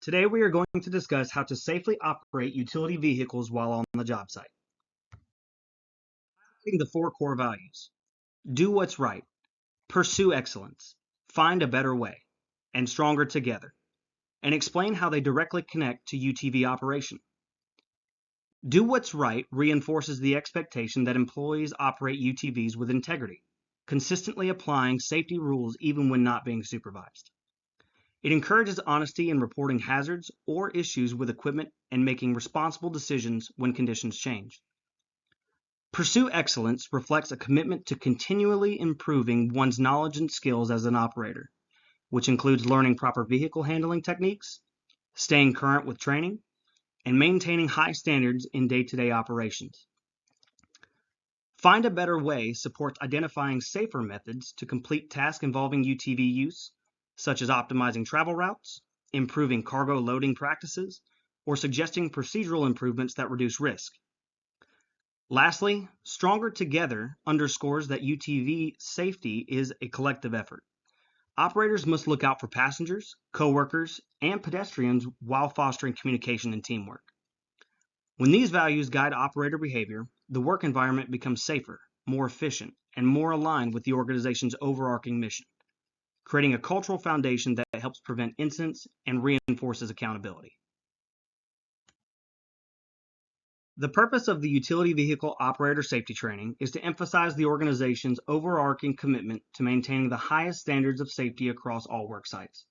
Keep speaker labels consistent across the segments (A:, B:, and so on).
A: Today we are going to discuss how to safely operate utility vehicles while on the job site. The four core values: do what's right, pursue excellence, find a better way, and stronger together, and explain how they directly connect to UTV operation. Do what's right reinforces the expectation that employees operate UTVs with integrity, consistently applying safety rules even when not being supervised. It encourages honesty in reporting hazards or issues with equipment and making responsible decisions when conditions change. Pursue excellence reflects a commitment to continually improving one's knowledge and skills as an operator, which includes learning proper vehicle handling techniques, staying current with training, and maintaining high standards in day-to-day operations. Find a better way supports identifying safer methods to complete tasks involving UTV use, such as optimizing travel routes, improving cargo loading practices, or suggesting procedural improvements that reduce risk. Lastly, stronger together underscores that UTV safety is a collective effort. Operators must look out for passengers, coworkers, and pedestrians while fostering communication and teamwork. When these values guide operator behavior, the work environment becomes safer, more efficient, and more aligned with the organization's overarching mission, creating a cultural foundation that helps prevent incidents and reinforces accountability. The purpose of the Utility Vehicle Operator Safety Training is to emphasize the organization's overarching commitment to maintaining the highest standards of safety across all work sites.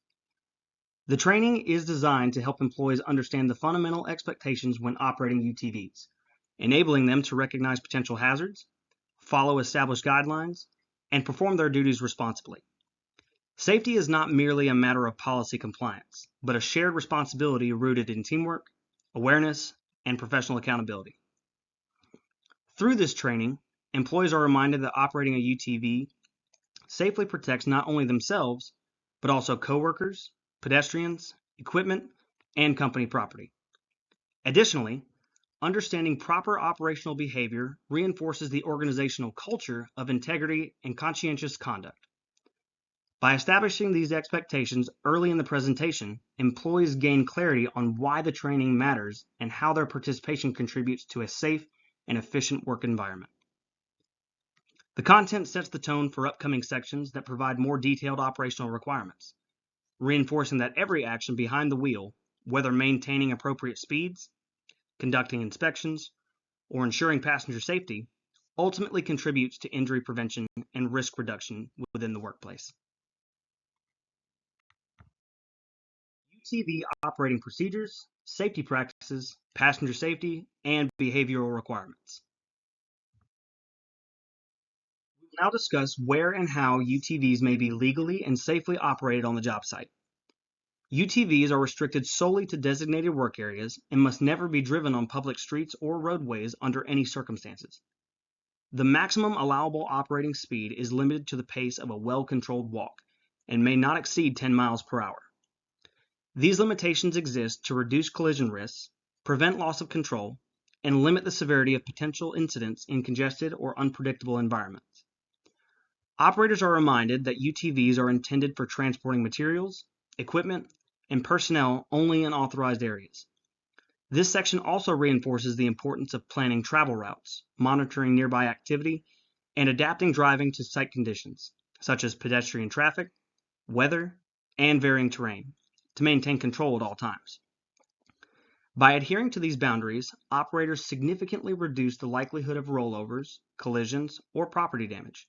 A: The training is designed to help employees understand the fundamental expectations when operating UTVs, enabling them to recognize potential hazards, follow established guidelines, and perform their duties responsibly. Safety is not merely a matter of policy compliance, but a shared responsibility rooted in teamwork, awareness, and professional accountability. Through this training, employees are reminded that operating a UTV safely protects not only themselves, but also coworkers, pedestrians, equipment, and company property. Additionally, understanding proper operational behavior reinforces the organizational culture of integrity and conscientious conduct. By establishing these expectations early in the presentation, employees gain clarity on why the training matters and how their participation contributes to a safe and efficient work environment. The content sets the tone for upcoming sections that provide more detailed operational requirements, reinforcing that every action behind the wheel, whether maintaining appropriate speeds, conducting inspections, or ensuring passenger safety, ultimately contributes to injury prevention and risk reduction within the workplace. UTV operating procedures, safety practices, passenger safety, and behavioral requirements. We will now discuss where and how UTVs may be legally and safely operated on the job site. UTVs are restricted solely to designated work areas and must never be driven on public streets or roadways under any circumstances. The maximum allowable operating speed is limited to the pace of a well-controlled walk and may not exceed 10 miles per hour. These limitations exist to reduce collision risks, prevent loss of control, and limit the severity of potential incidents in congested or unpredictable environments. Operators are reminded that UTVs are intended for transporting materials, equipment, and personnel only in authorized areas. This section also reinforces the importance of planning travel routes, monitoring nearby activity, and adapting driving to site conditions, such as pedestrian traffic, weather, and varying terrain, to maintain control at all times. By adhering to these boundaries, operators significantly reduce the likelihood of rollovers, collisions, or property damage.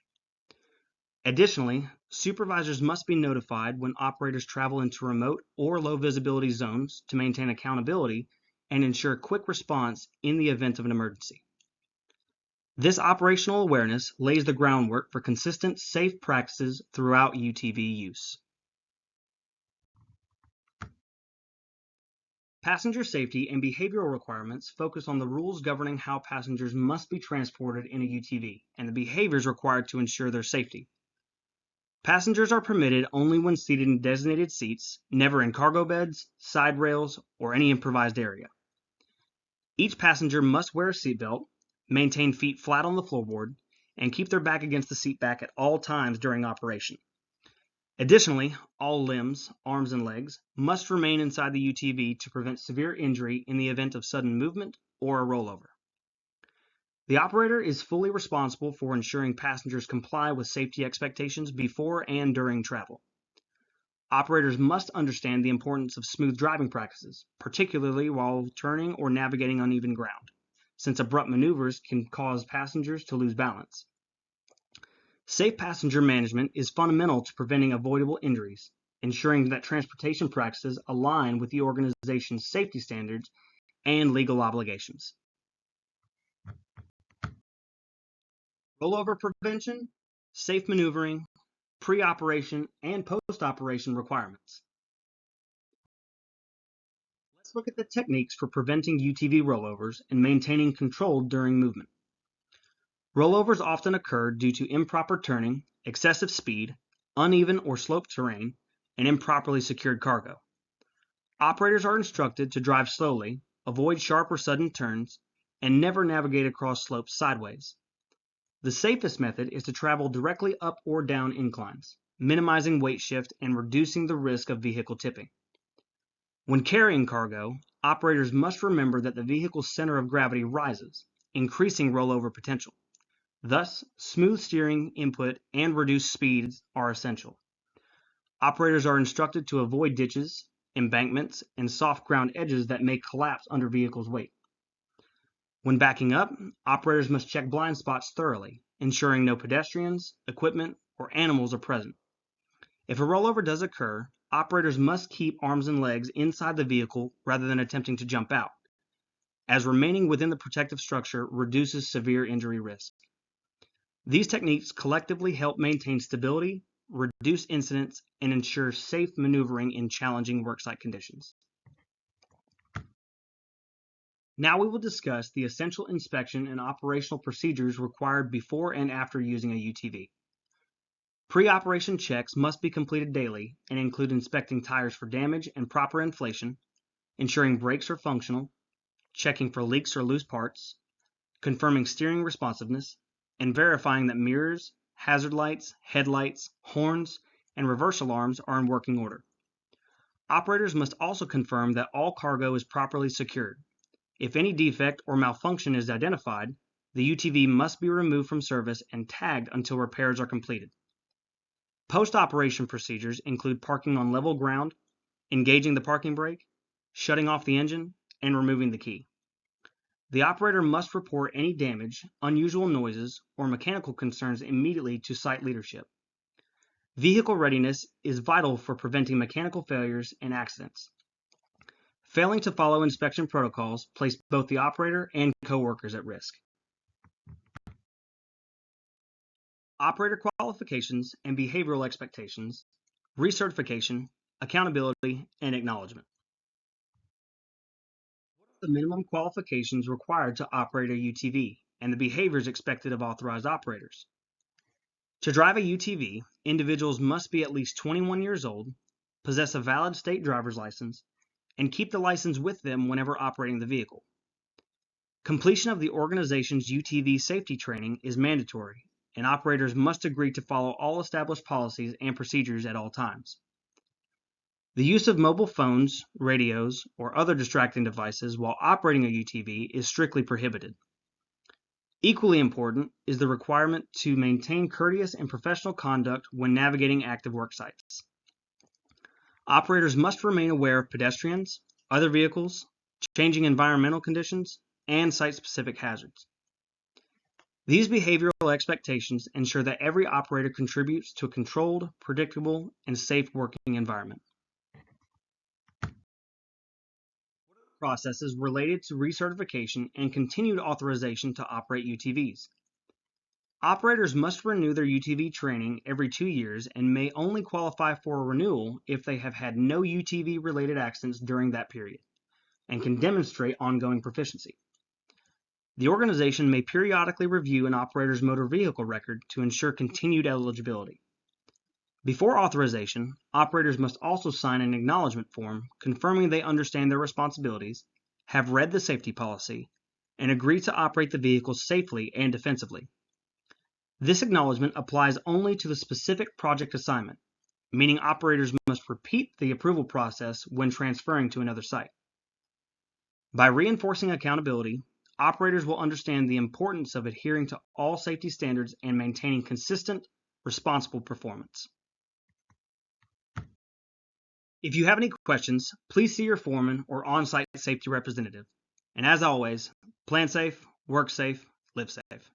A: Additionally, supervisors must be notified when operators travel into remote or low visibility zones to maintain accountability and ensure quick response in the event of an emergency. This operational awareness lays the groundwork for consistent, safe practices throughout UTV use. Passenger safety and behavioral requirements focus on the rules governing how passengers must be transported in a UTV and the behaviors required to ensure their safety. Passengers are permitted only when seated in designated seats, never in cargo beds, side rails, or any improvised area. Each passenger must wear a seatbelt, maintain feet flat on the floorboard, and keep their back against the seat back at all times during operation. Additionally, all limbs, arms, and legs must remain inside the UTV to prevent severe injury in the event of sudden movement or a rollover. The operator is fully responsible for ensuring passengers comply with safety expectations before and during travel. Operators must understand the importance of smooth driving practices, particularly while turning or navigating uneven ground, since abrupt maneuvers can cause passengers to lose balance. Safe passenger management is fundamental to preventing avoidable injuries, ensuring that transportation practices align with the organization's safety standards and legal obligations. Rollover prevention, safe maneuvering, pre-operation, and post-operation requirements. Let's look at the techniques for preventing UTV rollovers and maintaining control during movement. Rollovers often occur due to improper turning, excessive speed, uneven or sloped terrain, and improperly secured cargo. Operators are instructed to drive slowly, avoid sharp or sudden turns, and never navigate across slopes sideways. The safest method is to travel directly up or down inclines, minimizing weight shift and reducing the risk of vehicle tipping. When carrying cargo, operators must remember that the vehicle's center of gravity rises, increasing rollover potential. Thus, smooth steering input and reduced speeds are essential. Operators are instructed to avoid ditches, embankments, and soft ground edges that may collapse under vehicles' weight. When backing up, operators must check blind spots thoroughly, ensuring no pedestrians, equipment, or animals are present. If a rollover does occur, operators must keep arms and legs inside the vehicle rather than attempting to jump out, as remaining within the protective structure reduces severe injury risk. These techniques collectively help maintain stability, reduce incidents, and ensure safe maneuvering in challenging worksite conditions. Now we will discuss the essential inspection and operational procedures required before and after using a UTV. Pre-operation checks must be completed daily and include inspecting tires for damage and proper inflation, ensuring brakes are functional, checking for leaks or loose parts, confirming steering responsiveness, and verifying that mirrors, hazard lights, headlights, horns, and reverse alarms are in working order. Operators must also confirm that all cargo is properly secured. If any defect or malfunction is identified, the UTV must be removed from service and tagged until repairs are completed. Post-operation procedures include parking on level ground, engaging the parking brake, shutting off the engine, and removing the key. The operator must report any damage, unusual noises, or mechanical concerns immediately to site leadership. Vehicle readiness is vital for preventing mechanical failures and accidents. Failing to follow inspection protocols place both the operator and coworkers at risk. Operator qualifications and behavioral expectations, recertification, accountability, and acknowledgement. The minimum qualifications required to operate a UTV and the behaviors expected of authorized operators. To drive a UTV, individuals must be at least 21 years old, possess a valid state driver's license, and keep the license with them whenever operating the vehicle. Completion of the organization's UTV safety training is mandatory, and operators must agree to follow all established policies and procedures at all times. The use of mobile phones, radios, or other distracting devices while operating a UTV is strictly prohibited. Equally important is the requirement to maintain courteous and professional conduct when navigating active work sites. Operators must remain aware of pedestrians, other vehicles, changing environmental conditions, and site-specific hazards. These behavioral expectations ensure that every operator contributes to a controlled, predictable, and safe working environment. Processes related to recertification and continued authorization to operate UTVs. Operators must renew their UTV training every 2 years and may only qualify for a renewal if they have had no UTV-related accidents during that period and can demonstrate ongoing proficiency. The organization may periodically review an operator's motor vehicle record to ensure continued eligibility. Before authorization, operators must also sign an acknowledgement form confirming they understand their responsibilities, have read the safety policy, and agree to operate the vehicle safely and defensively. This acknowledgement applies only to the specific project assignment. meaning operators must repeat the approval process when transferring to another site. By reinforcing accountability, operators will understand the importance of adhering to all safety standards and maintaining consistent, responsible performance. If you have any questions, please see your foreman or on-site safety representative. And as always, plan safe, work safe, live safe.